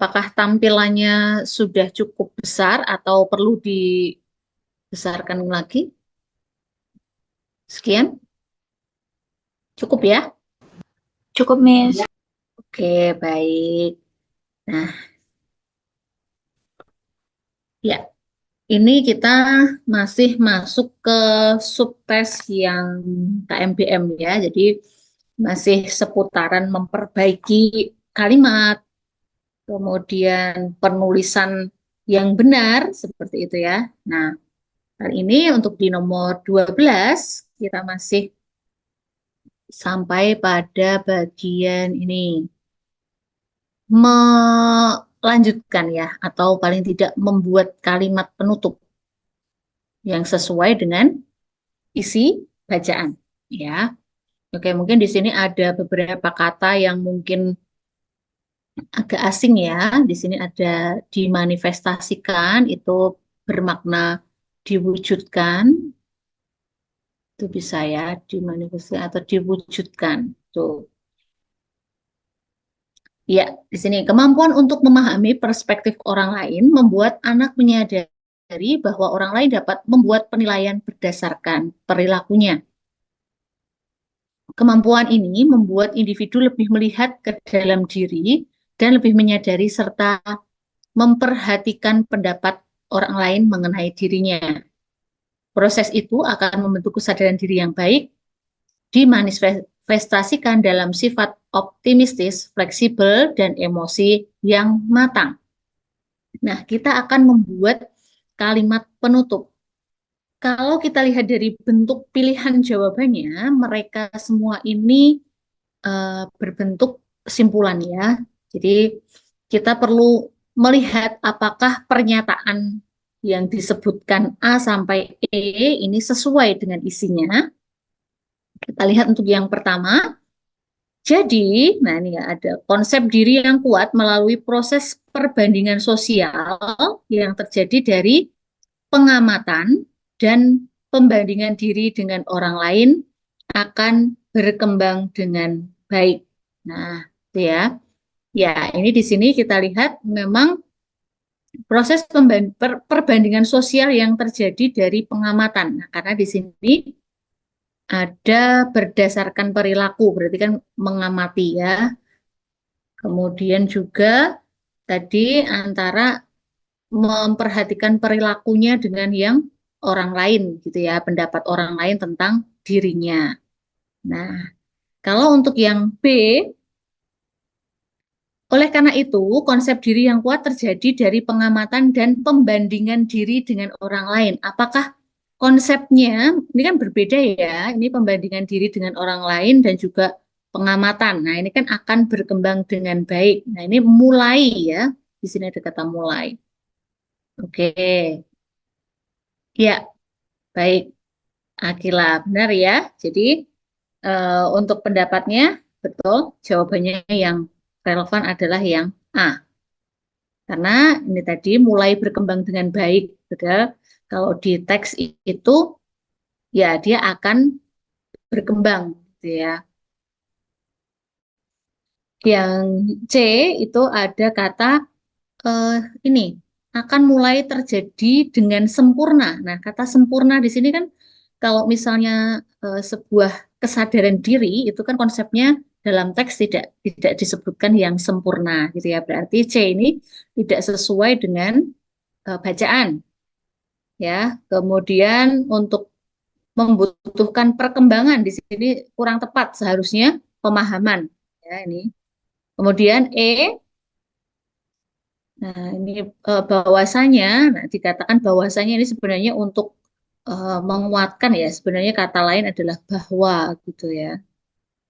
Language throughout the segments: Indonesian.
apakah tampilannya sudah cukup besar atau perlu dibesarkan lagi? Sekian, cukup ya? Cukup, Miss. Oke, baik. Nah, ya, ini kita masih masuk ke subtes yang KMBM ya. Jadi masih seputaran memperbaiki kalimat, kemudian penulisan yang benar seperti itu ya. Nah, kali ini untuk di nomor 12 kita masih sampai pada bagian ini. Melanjutkan ya, atau paling tidak membuat kalimat penutup yang sesuai dengan isi bacaan. Ya, oke, mungkin di sini ada beberapa kata yang mungkin agak asing ya. Di sini ada dimanifestasikan, itu bermakna diwujudkan. Itu bisa ya, dimanifestasikan atau diwujudkan. Tuh. Ya, di sini kemampuan untuk memahami perspektif orang lain membuat anak menyadari bahwa orang lain dapat membuat penilaian berdasarkan perilakunya. Kemampuan ini membuat individu lebih melihat ke dalam diri dan lebih menyadari serta memperhatikan pendapat orang lain mengenai dirinya. Proses itu akan membentuk kesadaran diri yang baik, dimanifestasikan dalam sifat optimistis, fleksibel, dan emosi yang matang. Nah, kita akan membuat kalimat penutup. Kalau kita lihat dari bentuk pilihan jawabannya, mereka semua ini berbentuk kesimpulan ya. Jadi kita perlu melihat apakah pernyataan yang disebutkan A sampai E ini sesuai dengan isinya. Kita lihat untuk yang pertama. Jadi, nah ini ya ada konsep diri yang kuat melalui proses perbandingan sosial yang terjadi dari pengamatan dan pembandingan diri dengan orang lain akan berkembang dengan baik. Nah, itu ya. Ya, ini di sini kita lihat memang proses perbandingan sosial yang terjadi dari pengamatan. Nah, karena di sini ada berdasarkan perilaku, berarti kan mengamati ya. Kemudian juga tadi antara memperhatikan perilakunya dengan yang orang lain gitu ya, pendapat orang lain tentang dirinya. Nah, kalau untuk yang B, oleh karena itu, konsep diri yang kuat terjadi dari pengamatan dan pembandingan diri dengan orang lain. Apakah konsepnya ini kan berbeda ya? Ini pembandingan diri dengan orang lain dan juga pengamatan. Nah, ini kan akan berkembang dengan baik. Nah, ini mulai ya. Di sini ada kata mulai. Oke. Ya, baik. Akila, benar ya. Jadi untuk pendapatnya betul, jawabannya yang relevan adalah yang A. Karena ini tadi mulai berkembang dengan baik. Padahal kalau di teks itu ya dia akan berkembang gitu ya. Yang C itu ada kata eh, ini akan mulai terjadi dengan sempurna. Nah, kata sempurna di sini kan kalau misalnya sebuah kesadaran diri itu kan konsepnya dalam teks tidak disebutkan yang sempurna gitu ya. Berarti C ini tidak sesuai dengan bacaan ya. Kemudian untuk membutuhkan perkembangan di sini kurang tepat seharusnya pemahaman ya ini. Kemudian E. Nah, ini bahwasanya, nah, dikatakan bahwasanya ini sebenarnya untuk menguatkan ya, sebenarnya kata lain adalah bahwa gitu ya.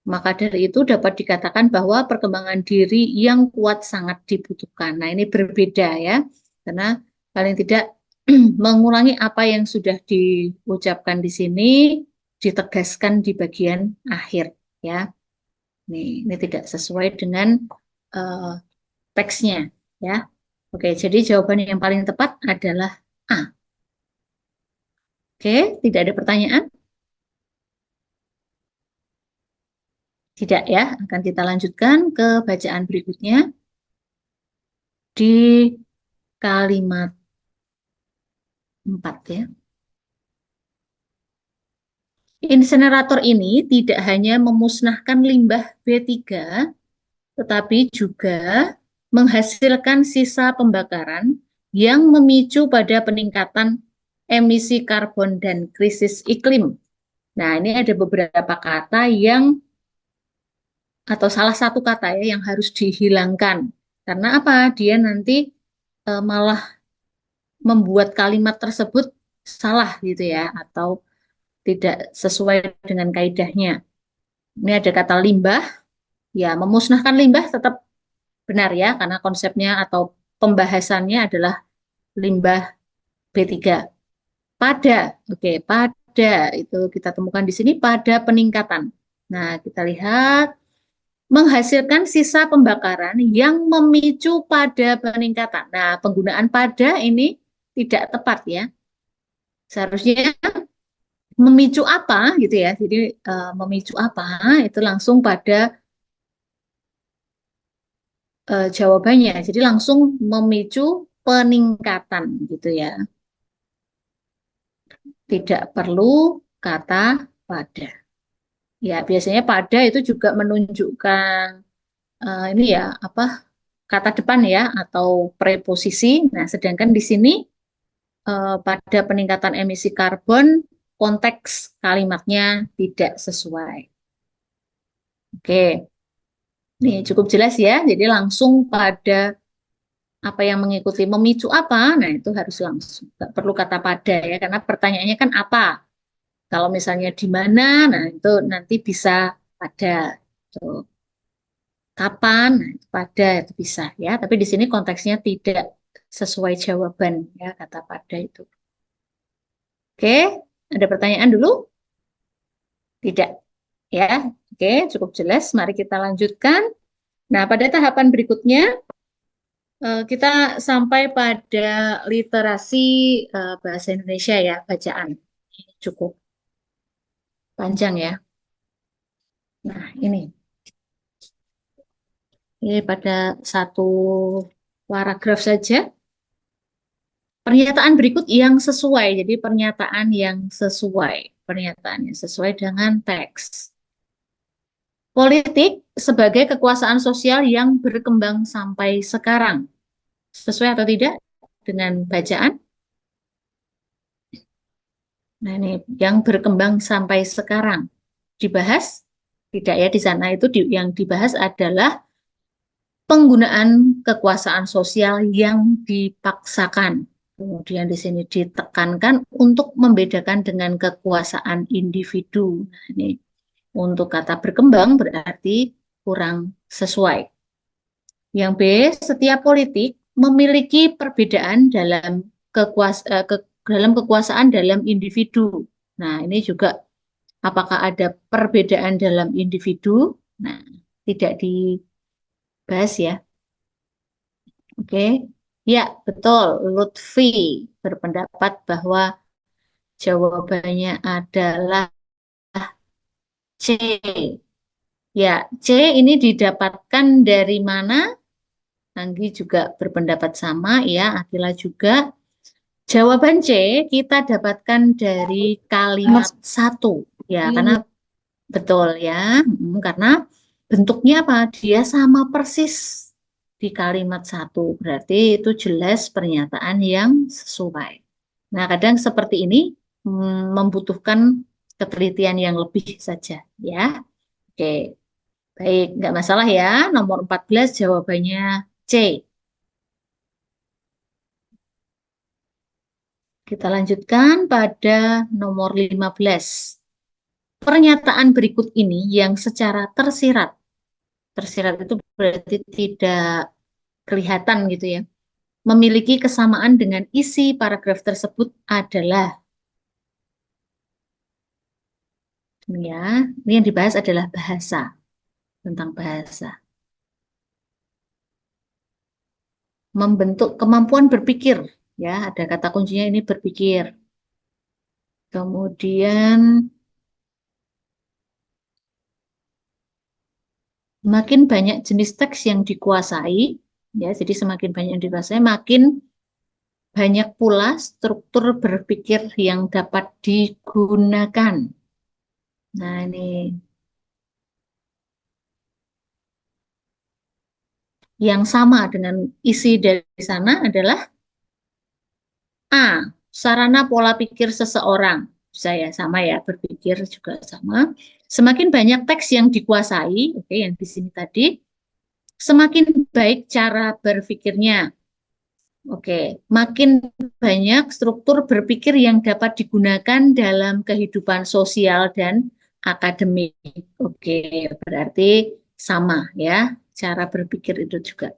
Maka dari itu dapat dikatakan bahwa perkembangan diri yang kuat sangat dibutuhkan. Nah, ini berbeda ya, karena paling tidak mengulangi apa yang sudah diucapkan di sini, ditegaskan di bagian akhir ya. Ini tidak sesuai dengan eh, teksnya ya. Oke, jadi jawaban yang paling tepat adalah A. Oke, tidak ada pertanyaan? Tidak ya, akan kita lanjutkan ke bacaan berikutnya. di kalimat 4 ya. Insinerator ini tidak hanya memusnahkan limbah B3, tetapi juga menghasilkan sisa pembakaran yang memicu pada peningkatan emisi karbon dan krisis iklim. Nah, ini ada beberapa kata yang, atau salah satu kata ya, yang harus dihilangkan. Karena apa? Dia nanti malah membuat kalimat tersebut salah gitu ya, atau tidak sesuai dengan kaidahnya. Ini ada kata limbah, ya memusnahkan limbah tetap benar ya, karena konsepnya atau pembahasannya adalah limbah B3. Pada, oke, pada itu kita temukan di sini pada peningkatan. Nah, kita lihat menghasilkan sisa pembakaran yang memicu pada peningkatan. Nah, penggunaan pada ini tidak tepat ya. Seharusnya memicu apa gitu ya. Jadi memicu apa itu langsung pada jawabannya. Jadi langsung memicu peningkatan gitu ya. Tidak perlu kata pada. Ya, biasanya pada itu juga menunjukkan ini ya apa kata depan ya atau preposisi. Nah, sedangkan di sini pada peningkatan emisi karbon konteks kalimatnya tidak sesuai. Oke, ini cukup jelas ya. Jadi langsung pada apa yang mengikuti memicu apa, nah itu harus langsung. Nggak perlu kata pada ya, karena pertanyaannya kan apa. Kalau misalnya di mana, nah itu nanti bisa pada. Tuh. Kapan, nah, itu pada itu bisa ya. Tapi di sini konteksnya tidak sesuai jawaban ya kata pada itu. Oke, ada pertanyaan dulu? Tidak ya. Oke, cukup jelas. Mari kita lanjutkan. Nah, pada tahapan berikutnya kita sampai pada literasi bahasa Indonesia ya, bacaan. Cukup panjang ya. Nah, ini pada satu paragraf saja. Pernyataan berikut yang sesuai. Jadi pernyataan yang sesuai. Pernyataan yang sesuai dengan teks. Politik sebagai kekuasaan sosial yang berkembang sampai sekarang. Sesuai atau tidak dengan bacaan? Nah, ini yang berkembang sampai sekarang. Dibahas? Tidak ya, di sana itu yang dibahas adalah penggunaan kekuasaan sosial yang dipaksakan. Kemudian di sini ditekankan untuk membedakan dengan kekuasaan individu. Nah, ini untuk kata berkembang berarti kurang sesuai. Yang B, setiap politik memiliki perbedaan dalam kekuasaan dalam individu. Nah, ini juga apakah ada perbedaan dalam individu? Nah, tidak dibahas ya. Oke, ya betul. Lutfi berpendapat bahwa jawabannya adalah C. Ya, C ini didapatkan dari mana? Anggi juga berpendapat sama, ya. Akila juga. Jawaban C kita dapatkan dari kalimat Mas, satu, ya, karena ini betul ya, karena bentuknya apa? Dia sama persis di kalimat satu, berarti itu jelas pernyataan yang sesuai. Nah, kadang seperti ini membutuhkan ketelitian yang lebih saja, ya. Oke, baik, nggak masalah ya. Nomor 14 jawabannya C. Kita lanjutkan pada nomor 15. Pernyataan berikut ini yang secara tersirat. Tersirat itu berarti tidak kelihatan gitu ya. Memiliki kesamaan dengan isi paragraf tersebut adalah ini ya. Ini yang dibahas adalah bahasa, tentang bahasa. Membentuk kemampuan berpikir, ya, ada kata kuncinya ini berpikir. Kemudian makin banyak jenis teks yang dikuasai, Ya, jadi semakin banyak yang dikuasai, makin banyak pula struktur berpikir yang dapat digunakan. Nah, ini yang sama dengan isi dari sana adalah A, sarana pola pikir seseorang. Saya sama ya, berpikir juga sama. Semakin banyak teks yang dikuasai, oke, yang di sini tadi, semakin baik cara berpikirnya. Oke, makin banyak struktur berpikir yang dapat digunakan dalam kehidupan sosial dan akademik. Oke, berarti sama ya, cara berpikir itu juga.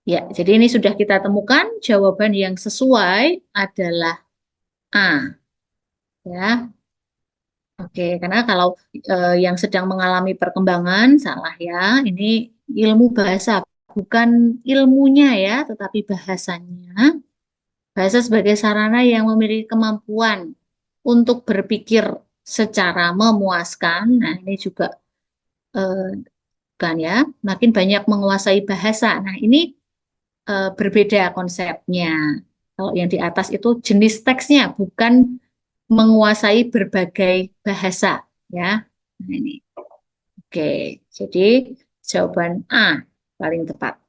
Ya, jadi ini sudah kita temukan jawaban yang sesuai adalah A, ya. Oke, karena kalau yang sedang mengalami perkembangan salah ya. Ini ilmu bahasa, bukan ilmunya ya, tetapi bahasanya. Bahasa sebagai sarana yang memiliki kemampuan untuk berpikir secara memuaskan. Nah, ini juga eh, kan ya, makin banyak menguasai bahasa. Nah, ini berbeda konsepnya. Kalau yang di atas itu jenis teksnya, bukan menguasai berbagai bahasa, ya. Nah, ini. Oke, jadi jawaban A paling tepat.